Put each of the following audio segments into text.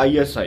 ISI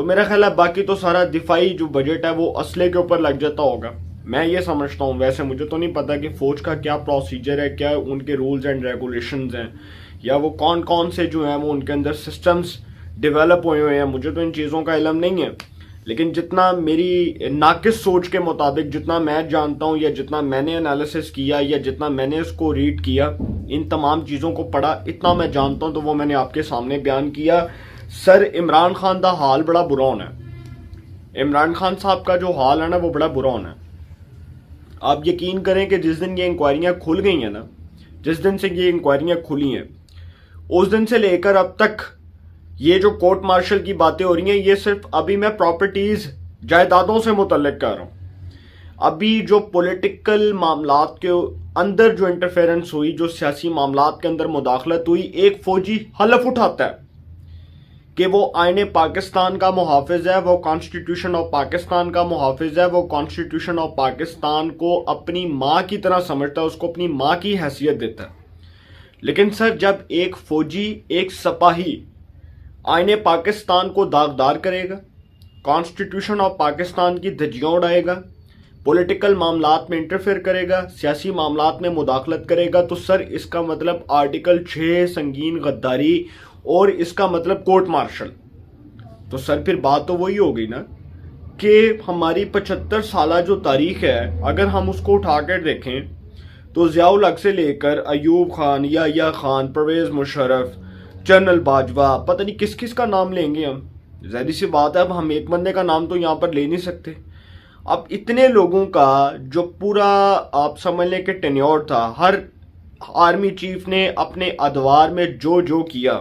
تو میرا خیال ہے باقی تو سارا دفاعی جو بجٹ ہے وہ اسلحے کے اوپر لگ جاتا ہوگا، میں یہ سمجھتا ہوں۔ ویسے مجھے تو نہیں پتا کہ فوج کا کیا پروسیجر ہے، کیا ان کے رولز اینڈ ریگولیشنز ہیں، یا وہ کون کون سے جو ہیں وہ ان کے اندر سسٹمز ڈیولپ ہوئے ہیں، مجھے تو ان چیزوں کا علم نہیں ہے۔ لیکن جتنا میری ناقص سوچ کے مطابق جتنا میں جانتا ہوں، یا جتنا میں نے انالیسس کیا، یا جتنا میں نے اس کو ریڈ کیا، ان تمام چیزوں کو پڑھا، اتنا میں جانتا ہوں تو وہ میں نے آپ کے سامنے بیان کیا۔ سر عمران خان دا حال بڑا برا ہونا ہے، عمران خان صاحب کا جو حال ہے نا وہ بڑا برا ہونا ہے۔ آپ یقین کریں کہ جس دن یہ انکوائریاں کھل گئی ہیں نا، جس دن سے یہ انکوائریاں کھلی ہیں، اس دن سے لے کر اب تک یہ جو کورٹ مارشل کی باتیں ہو رہی ہیں، یہ صرف ابھی میں پراپرٹیز جائیدادوں سے متعلق کر رہا ہوں۔ ابھی جو پولیٹیکل معاملات کے اندر جو انٹرفیرنس ہوئی، جو سیاسی معاملات کے اندر مداخلت ہوئی، ایک فوجی حلف اٹھاتا ہے کہ وہ آئین پاکستان کا محافظ ہے، وہ کانسٹیٹیوشن آف پاکستان کا محافظ ہے، وہ کانسٹیٹیوشن آف پاکستان کو اپنی ماں کی طرح سمجھتا ہے، اس کو اپنی ماں کی حیثیت دیتا ہے۔ لیکن سر جب ایک فوجی، ایک سپاہی آئین پاکستان کو داغدار کرے گا، کانسٹیٹیوشن آف پاکستان کی دھجیاں اڑائے گا، پولیٹیکل معاملات میں انٹرفیئر کرے گا، سیاسی معاملات میں مداخلت کرے گا، تو سر اس کا مطلب آرٹیکل 6 سنگین غداری اور اس کا مطلب کورٹ مارشل۔ تو سر پھر بات تو وہی ہو گئی نا کہ ہماری 75 سالہ جو تاریخ ہے، اگر ہم اس کو اٹھا کر دیکھیں تو ضیاء الحق سے لے کر ایوب خان، یحییٰ خان، پرویز مشرف، جنرل باجوہ، پتہ نہیں کس کس کا نام لیں گے ہم۔ ظاہر سی بات ہے اب ہم ایک بندے کا نام تو یہاں پر لے نہیں سکتے۔ اب اتنے لوگوں کا جو پورا آپ سمجھ لیں کہ ٹینیور تھا، ہر آرمی چیف نے اپنے ادوار میں جو جو کیا،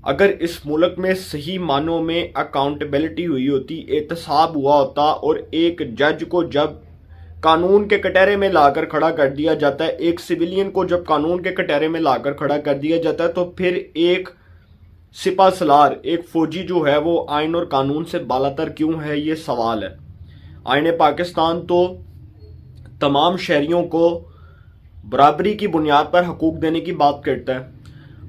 اگر اس ملک میں صحیح معنوں میں اکاؤنٹیبلٹی ہوئی ہوتی، احتساب ہوا ہوتا، اور ایک جج کو جب قانون کے کٹہرے میں لا کر کھڑا کر دیا جاتا ہے، ایک سویلین کو جب قانون کے کٹہرے میں لا کر کھڑا کر دیا جاتا ہے، تو پھر ایک سپہ سالار، ایک فوجی جو ہے وہ آئین اور قانون سے بالاتر کیوں ہے، یہ سوال ہے۔ آئین پاکستان تو تمام شہریوں کو برابری کی بنیاد پر حقوق دینے کی بات کرتا ہے۔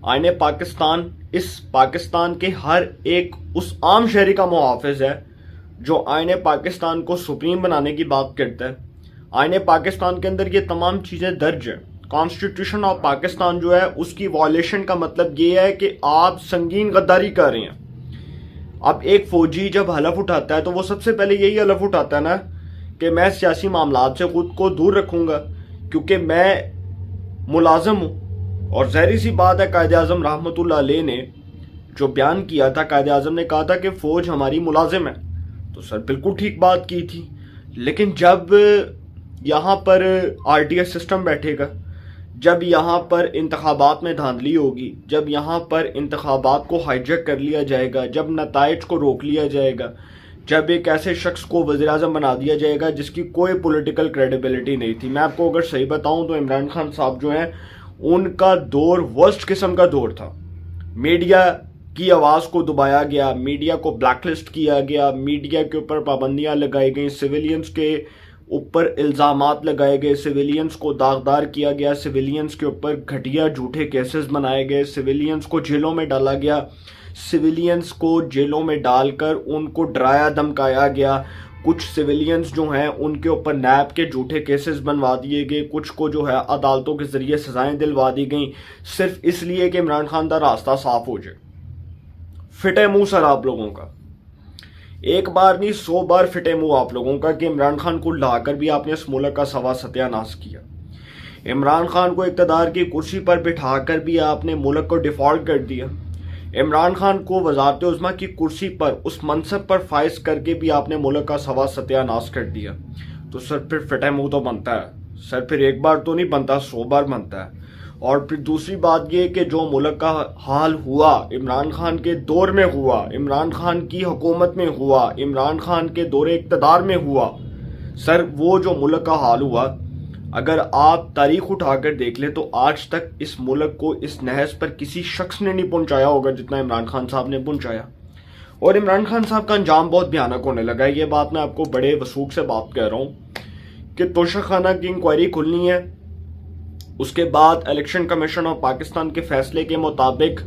آئین پاکستان اس پاکستان کے ہر ایک اس عام شہری کا محافظ ہے جو آئین پاکستان کو سپریم بنانے کی بات کرتا ہے۔ آئین پاکستان کے اندر یہ تمام چیزیں درج ہیں۔ کانسٹیٹیوشن آف پاکستان جو ہے اس کی وائلیشن کا مطلب یہ ہے کہ آپ سنگین غداری کر رہے ہیں۔ اب ایک فوجی جب حلف اٹھاتا ہے تو وہ سب سے پہلے یہی حلف اٹھاتا ہے نا کہ میں سیاسی معاملات سے خود کو دور رکھوں گا کیونکہ میں ملازم ہوں۔ اور ظاہری سی بات ہے، قائد اعظم رحمۃ اللہ علیہ نے جو بیان کیا تھا، قائد اعظم نے کہا تھا کہ فوج ہماری ملازم ہے، تو سر بالکل ٹھیک بات کی تھی۔ لیکن جب یہاں پر آر ٹی ایس سسٹم بیٹھے گا، جب یہاں پر انتخابات میں دھاندلی ہوگی، جب یہاں پر انتخابات کو ہائی جیک کر لیا جائے گا، جب نتائج کو روک لیا جائے گا، جب ایک ایسے شخص کو وزیر اعظم بنا دیا جائے گا جس کی کوئی پولیٹیکل کریڈیبلٹی نہیں تھی۔ میں آپ کو اگر صحیح بتاؤں تو عمران خان صاحب جو ہیں ان کا دور ورسٹ قسم کا دور تھا۔ میڈیا کی آواز کو دبایا گیا، میڈیا کو بلیک لسٹ کیا گیا، میڈیا کے اوپر پابندیاں لگائی گئیں، سویلینز کے اوپر الزامات لگائے گئے، سویلینز کو داغدار کیا گیا، سویلینز کے اوپر گھٹیا جھوٹے کیسز بنائے گئے، سویلینز کو جیلوں میں ڈالا گیا، سویلینز کو جیلوں میں ڈال کر ان کو ڈرایا دھمکایا گیا۔ کچھ سویلینز جو ہیں ان کے اوپر نیب کے جھوٹے کیسز بنوا دیے گئے، کچھ کو جو ہے عدالتوں کے ذریعے سزائیں دلوا دی گئیں، صرف اس لیے کہ عمران خان کا راستہ صاف ہو جائے۔ فٹے منہ سر آپ لوگوں کا، ایک بار نہیں 100 بار فٹے منہ آپ لوگوں کا کہ عمران خان کو لا کر بھی آپ نے اس ملک کا سوا ستیہ ناش کیا۔ عمران خان کو اقتدار کی کرسی پر بٹھا کر بھی آپ نے ملک کو ڈیفالٹ کر دیا۔ عمران خان کو وزارت عظمیٰ کی کرسی پر اس منصب پر فائز کر کے بھی آپ نے ملک کا سوا ستیہ ناش کر دیا۔ تو سر پھر فٹے منہ تو بنتا ہے، سر پھر ایک بار تو نہیں بنتا، 100 بار بنتا ہے۔ اور پھر دوسری بات یہ کہ جو ملک کا حال ہوا عمران خان کے دور میں ہوا، عمران خان کی حکومت میں ہوا، عمران خان کے دور اقتدار میں ہوا، سر وہ جو ملک کا حال ہوا، اگر آپ تاریخ اٹھا کر دیکھ لیں تو آج تک اس ملک کو اس نہج پر کسی شخص نے نہیں پہنچایا ہوگا جتنا عمران خان صاحب نے پہنچایا۔ اور عمران خان صاحب کا انجام بہت بھیانک ہونے لگا ہے۔ یہ بات میں آپ کو بڑے وثوق سے بات کہہ رہا ہوں کہ توشہ خانہ کی انکوائری کھلنی ہے، اس کے بعد الیکشن کمیشن آف پاکستان کے فیصلے کے مطابق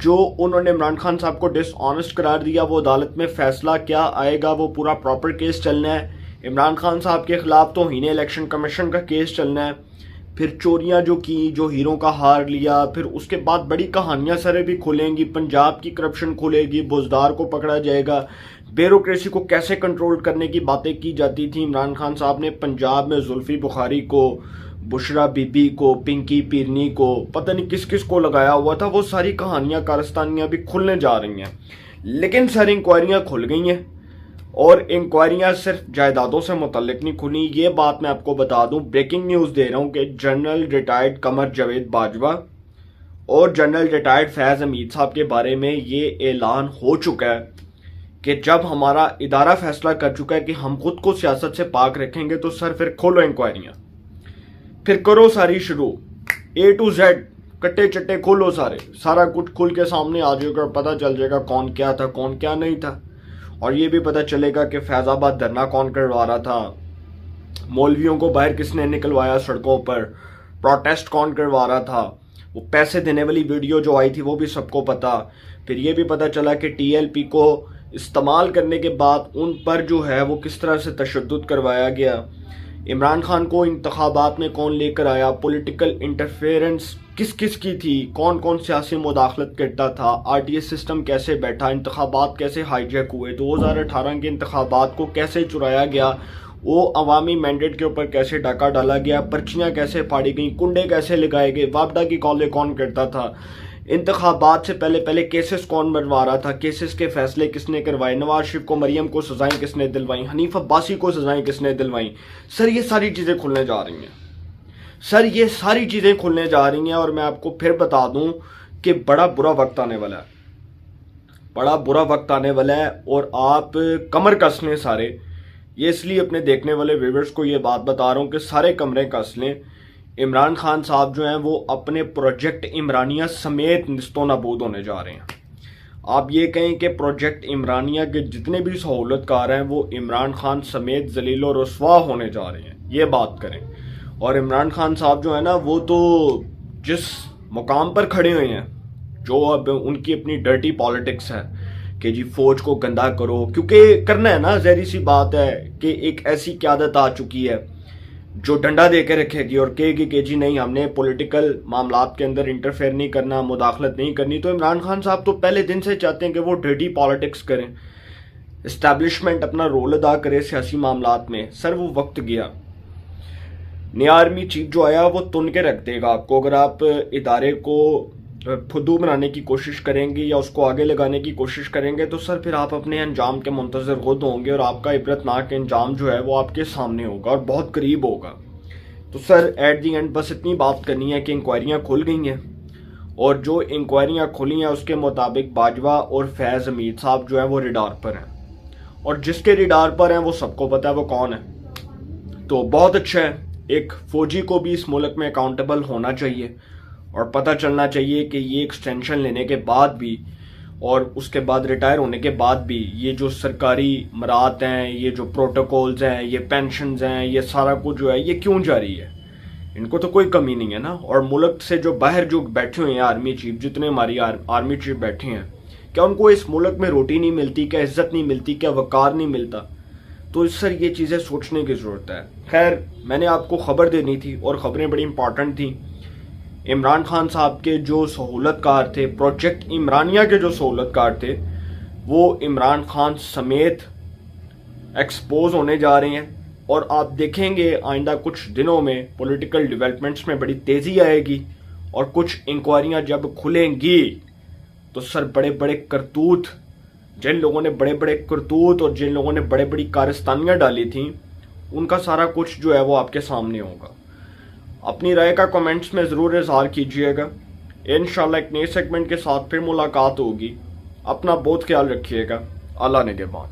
جو انہوں نے عمران خان صاحب کو ڈس آنسٹ قرار دیا، وہ عدالت میں فیصلہ کیا آئے گا، وہ پورا پراپر کیس چلنا ہے۔ عمران خان صاحب کے خلاف توہین الیکشن کمیشن کا کیس چلنا ہے، پھر چوریاں جو کی، جو ہیروں کا ہار لیا، پھر اس کے بعد بڑی کہانیاں سرے بھی کھلیں گی، پنجاب کی کرپشن کھلے گی، بزدار کو پکڑا جائے گا، بیوروکریسی کو کیسے کنٹرول کرنے کی باتیں کی جاتی تھیں۔ عمران خان صاحب نے پنجاب میں زلفی بخاری کو، بشرا بی بی کو، پنکی پیرنی کو، پتہ نہیں کس کس کو لگایا ہوا تھا، وہ ساری کہانیاں کارستانیاں بھی کھلنے جا رہی ہیں۔ لیکن سر انکوائریاں کھل گئی ہیں، اور انکوائریاں صرف جائیدادوں سے متعلق نہیں کھلی۔ یہ بات میں آپ کو بتا دوں، بریکنگ نیوز دے رہا ہوں کہ جنرل ریٹائرڈ قمر جاوید باجوہ اور جنرل ریٹائرڈ فیض حمید صاحب کے بارے میں یہ اعلان ہو چکا ہے کہ جب ہمارا ادارہ فیصلہ کر چکا ہے کہ ہم خود کو سیاست سے پاک رکھیں گے، تو سر پھر کھولو انکوائریاں، پھر کرو ساری شروع، A to Z کٹے چٹے کھولو، سارا کچھ کھل کے سامنے آ جائے گا، پتہ چل جائے گا کون کیا تھا، کون کیا نہیں تھا، اور یہ بھی پتہ چلے گا کہ فیض آباد دھرنا کون کروا رہا تھا، مولویوں کو باہر کس نے نکلوایا سڑکوں پر، پروٹیسٹ کون کروا رہا تھا، وہ پیسے دینے والی ویڈیو جو آئی تھی وہ بھی سب کو پتا۔ پھر یہ بھی پتہ چلا کہ TLP کو استعمال کرنے کے بعد ان پر جو ہے وہ کس طرح سے تشدد کروایا گیا، عمران خان کو انتخابات میں کون لے کر آیا، پولیٹیکل انٹرفیئرنس کس کس کی تھی، کون کون سیاسی مداخلت کرتا تھا، RTS سسٹم کیسے بیٹھا، انتخابات کیسے ہائی جیک ہوئے، 2018 کے انتخابات کو کیسے چرایا گیا، وہ عوامی مینڈیٹ کے اوپر کیسے ڈاکہ ڈالا گیا، پرچیاں کیسے پھاڑی گئیں، کنڈے کیسے لگائے گئے، وابڈا کی کالیں کون کرتا تھا، انتخابات سے پہلے کیسز کون بنوا رہا تھا، کیسز کے فیصلے کس نے کروائے، نواز شریف کو مریم کو سزائیں کس نے دلوائیں، حنیف عباسی کو سزائیں کس نے دلوائیں۔ سر یہ ساری چیزیں کھلنے جا رہی ہیں، سر یہ ساری چیزیں کھلنے جا رہی ہیں، اور میں آپ کو پھر بتا دوں کہ بڑا برا وقت آنے والا ہے، بڑا برا وقت آنے والا ہے، اور آپ کمر کس لیں سارے۔ یہ اس لیے اپنے دیکھنے والے ویورز کو یہ بات بتا رہا ہوں کہ سارے کمرے کس لیں۔ عمران خان صاحب جو ہیں وہ اپنے پروجیکٹ عمرانیہ سمیت نیست و نابود ہونے جا رہے ہیں۔ آپ یہ کہیں کہ پروجیکٹ عمرانیہ کے جتنے بھی سہولت کار ہیں وہ عمران خان سمیت ذلیل و رسوا ہونے جا رہے ہیں، یہ بات کریں۔ اور عمران خان صاحب جو ہے نا، وہ تو جس مقام پر کھڑے ہوئے ہیں، جو اب ان کی اپنی ڈرٹی پالیٹکس ہے کہ جی فوج کو گندا کرو، کیونکہ کرنا ہے نا، ظاہری سی بات ہے کہ ایک ایسی قیادت آ چکی ہے جو ڈنڈا دے کے رکھے گی اور کہے گی کہ جی نہیں، ہم نے پولیٹیکل معاملات کے اندر انٹرفیئر نہیں کرنا، مداخلت نہیں کرنی۔ تو عمران خان صاحب تو پہلے دن سے چاہتے ہیں کہ وہ ڈرٹی پالیٹکس کریں، اسٹیبلشمنٹ اپنا رول ادا کرے سیاسی معاملات میں۔ سر وہ وقت گیا، نیا آرمی چیف جو آیا وہ تن کے رکھ دے گا آپ کو۔ اگر آپ ادارے کو پھدو بنانے کی کوشش کریں گے یا اس کو آگے لگانے کی کوشش کریں گے، تو سر پھر آپ اپنے انجام کے منتظر خود ہوں گے، اور آپ کا عبرتناک انجام جو ہے وہ آپ کے سامنے ہوگا اور بہت قریب ہوگا۔ تو سر ایٹ دی اینڈ بس اتنی بات کرنی ہے کہ انکوائریاں کھل گئی ہیں، اور جو انکوائریاں کھلی ہیں اس کے مطابق باجوہ اور فیض حمید صاحب جو ہیں وہ ریڈار پر ہیں، اور جس کے ریڈار پر ہیں وہ سب کو پتہ ہے وہ کون ہے۔ تو بہت اچھا ہے، ایک فوجی کو بھی اس ملک میں اکاؤنٹیبل ہونا چاہیے، اور پتہ چلنا چاہیے کہ یہ ایکسٹینشن لینے کے بعد بھی اور اس کے بعد ریٹائر ہونے کے بعد بھی یہ جو سرکاری مرات ہیں، یہ جو پروٹوکولز ہیں، یہ پینشنز ہیں، یہ سارا کچھ جو ہے یہ کیوں جاری ہے؟ ان کو تو کوئی کمی نہیں ہے نا۔ اور ملک سے جو باہر جو بیٹھے ہوئے ہیں آرمی چیف، جتنے ہماری آرمی چیف بیٹھے ہیں، کیا ان کو اس ملک میں روٹی نہیں ملتی، کیا عزت نہیں ملتی، کیا وقار نہیں ملتا؟ تو سر یہ چیزیں سوچنے کی ضرورت ہے۔ خیر، میں نے آپ کو خبر دینی تھی، اور خبریں بڑی امپورٹنٹ تھیں۔ عمران خان صاحب کے جو سہولت کار تھے، پروجیکٹ عمرانیہ کے جو سہولت کار تھے، وہ عمران خان سمیت ایکسپوز ہونے جا رہے ہیں، اور آپ دیکھیں گے آئندہ کچھ دنوں میں پولیٹیکل ڈیولپمنٹس میں بڑی تیزی آئے گی، اور کچھ انکوائریاں جب کھلیں گی تو سر بڑے بڑے کرتوت، جن لوگوں نے بڑے بڑے کرتوت اور جن لوگوں نے بڑے بڑی کارستانیاں ڈالی تھیں، ان کا سارا کچھ جو ہے وہ آپ کے سامنے ہوگا۔ اپنی رائے کا کمنٹس میں ضرور اظہار کیجئے گا۔ انشاءاللہ ایک نئے سیگمنٹ کے ساتھ پھر ملاقات ہوگی۔ اپنا بہت خیال رکھیے گا۔ اللہ نگہبان۔